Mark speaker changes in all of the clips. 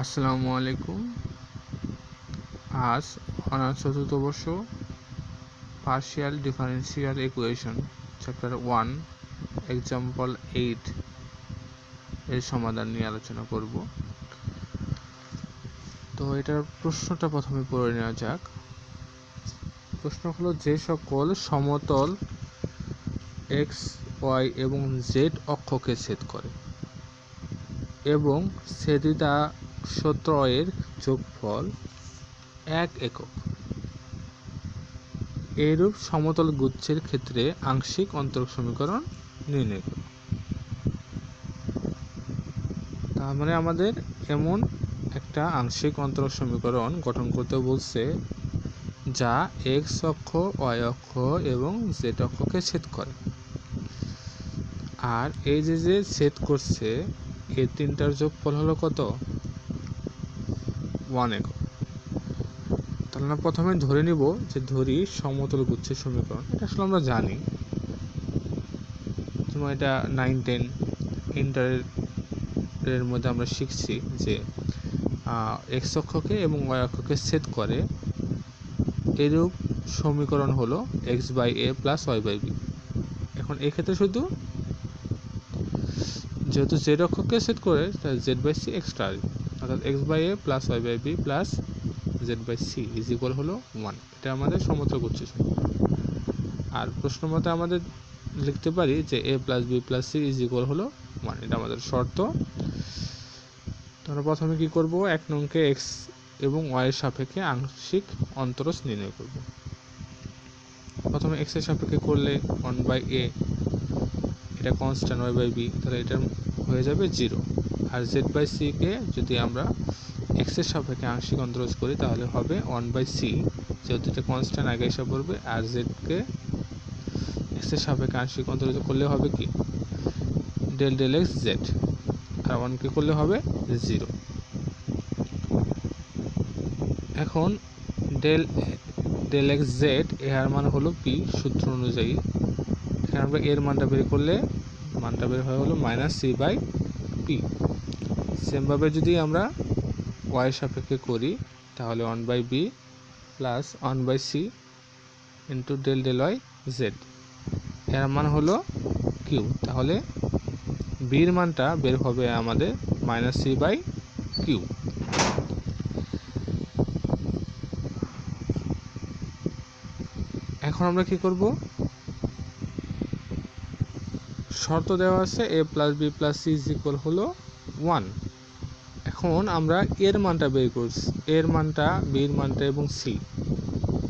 Speaker 1: আসসালামু আলাইকুম। আজ অনার্স চতুর্থ বর্ষ partial differential equation chapter 1 example 8 এর সমাধান নিয়ে আলোচনা করব। তো এটার প্রশ্নটা প্রথমে পড়ে নেওয়া যাক। প্রশ্ন হলো, যে সকল সমতল এক্স ওয়াই এবং জেড অক্ষকে ছেদ করে এবং ছেদিতাংশত্রয়ের যোগফল 1 একক, এইরূপ সমতল গুচ্ছের ক্ষেত্রে আংশিক অন্তরক সমীকরণ নির্ণয় করো। তার মানে আমাদের এমন একটা আংশিক অন্তরক সমীকরণ গঠন করতে বলছে যা এক্স অক্ষ, ওয়াই অক্ষ এবং জেড অক্ষকে ছেদ করে। আর এই যে ছেদ করছে এই তিনটার যোগফল হলো কত? 1 একক। তাহলে আমরা প্রথমে ধরে নিব যে সমতল গুচ্ছের সমীকরণ। এটা আসলে আমরা জানি, যেমন এটা 9-10 ইন্টারের মধ্যে আমরা শিখছি যে এক্স অক্ষকে এবং ওয়াই অক্ষকে ছেদ করে এরূপ সমীকরণ হলো x by a plus y by b. এখন এক্ষেত্রে শুধু যেহেতু জেড অক্ষকে ছেদ করে তাহলে জেড বাই সি এক্সট্রা আসবে, অর্থাৎ x by a plus y by b plus z by c is equal হলো 1। এটা আমাদের সমতল গুচ্ছের সমীকরণ। আর প্রশ্ন মতে আমাদের লিখতে পারি যে A plus B plus C is equal হলো 1। এটা আমাদের শর্ত। তো আমরা প্রথমে কি করব, 1 নংকে এক্স এবং ওয়াই এর সাপেক্ষে আংশিক অন্তরজ নির্ণয় করব। প্রথমে এক্স এর সাপেক্ষে করলে 1 বাই এ, এটা কনস্ট্যান্ট, ওয়াই বাই বি, তাহলে এটা হয়ে যাবে 0। আর জেড বাই সি কে যদি আমরা এক্স এর সাপেক্ষে আংশিক অন্তরজ করি তাহলে হবে 1 বাই সি, যেহেতু এটা কনস্ট্যান্ট আগে এসে পড়বে। আর জেড কে এক্স এর সাপেক্ষে আংশিক অন্তরজ করলে হবে কি ডেল ডেল এক্স জেড, আর 1 কে করলে হবে 0। এখন ডেল ডেল এক্স জেড এর মান হলো পি সূত্র অনুযায়ী। এখানে আমরা এর মানটা বের করলে মানটা বের হয় হলো মাইনাস সি বাই পি। সেমভাবে যদি আমরা ওয়াই সাপেক্ষে করি তাহলে 1 by b plus 1 by c into del del y z, এর মান হলো কিউ। তাহলে বির মানটা বের হবে আমাদের মাইনাস সি বাই কিউ। এখন আমরা কি করব, শর্ত দেওয়া আছে A plus B plus C is equal হলো 1। এখন আমরা এর মানটা বের করছি, এর মানটা, বির মানটা এবং সি,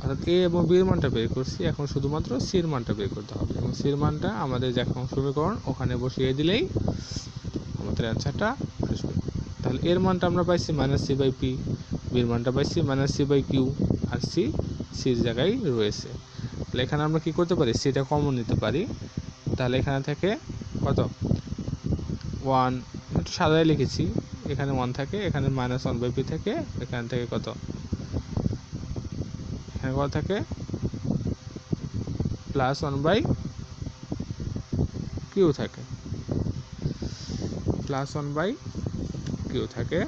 Speaker 1: অর্থাৎ এ এবং বির মানটা বের করছি। এখন শুধুমাত্র সির মানটা বের করতে হবে, এবং সির মানটা আমাদের যখন সমীকরণ ওখানে বসিয়ে দিলেই আমাদের অ্যান্সারটা আসবে। তাহলে এর মানটা আমরা পাইছি মাইনাস সি বাই পি, বির মানটা পাইছি মাইনাস সি বাই কিউ, আর সির জায়গায় রয়েছে। তাহলে এখানে আমরা কি করতে পারি, সিটা কমন নিতে পারি। তাহলে এখানে থেকে কত 1, একটু সাদায় লিখেছি, এখানে 1 থাকে, এখানে মাইনাস 1 বাই পি থাকে, এখান থেকে কত, এখানে কত থাকে প্লাস 1 বাই কিউ থাকে, প্লাস 1 বাই কিউ থাকে।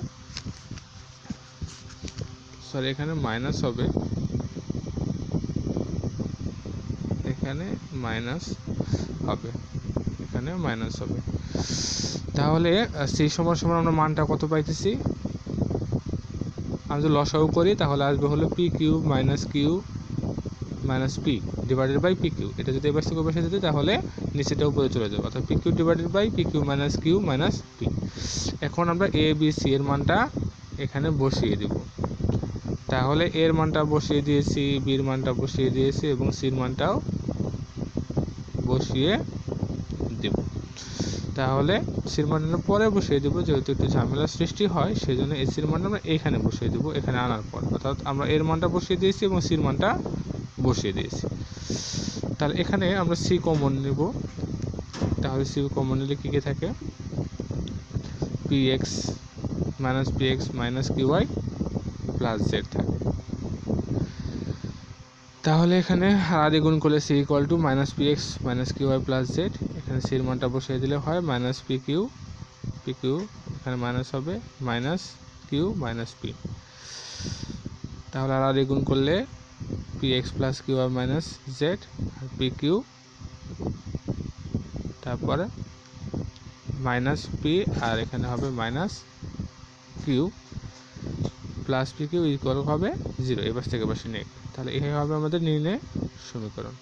Speaker 1: সরি, এখানে মাইনাস হবে, এখানে মাইনাস হবে, এখানে মাইনাস হবে। তাহলে সেই সমান সমান আমরা মানটা কত পাইতেছি, আমি যদি লসাগু করি তাহলে আসবে হলো p cube minus q minus p divided by p q. এটা যদি এবার থেকে বসে দিতে তাহলে নিচেটা উপরে চলে যাবে, অর্থাৎ p q divided by p q minus p. এখন আমরা এ বি সি এর মানটা এখানে বসিয়ে দিব। তাহলে এর মানটা বসিয়ে দিয়েছি, বির মানটা বসিয়ে দিয়েছি এবং সির মানটাও বসিয়ে দেব। তাহলে সির মানটা পরে বসিয়ে দেবো, যেহেতু একটু ঝামেলার সৃষ্টি হয় সেই জন্য এই সির মানটা আমরা এখানে বসিয়ে দেবো, এখানে আনার পর। অর্থাৎ আমরা এর মানটা বসিয়ে দিয়েছি এবং সির মানটা বসিয়ে দিয়েছি। তাহলে এখানে আমরা সি কমন নেব। তাহলে সি কমন নিলে কী কী থাকে, p x minus q y plus z থাকে। তাহলে এখানে আদি গুণ করলে c equal to minus p x minus q y plus z. এখানে সির মানটা বসিয়ে দিলে হয় মাইনাস পি কিউ, এখানে মাইনাস হবে মাইনাস কিউ মাইনাস পি। তাহলে আর গুণ করলে পি এক্স প্লাস কিউ আর মাইনাস জেড আর পি কিউ, তারপরে মাইনাস পি আর এখানে হবে minus q plus p q equal হবে 0। এবার থেকে বসে নেই, তাহলে এই হবে আমাদের নির্ণয় সমীকরণ।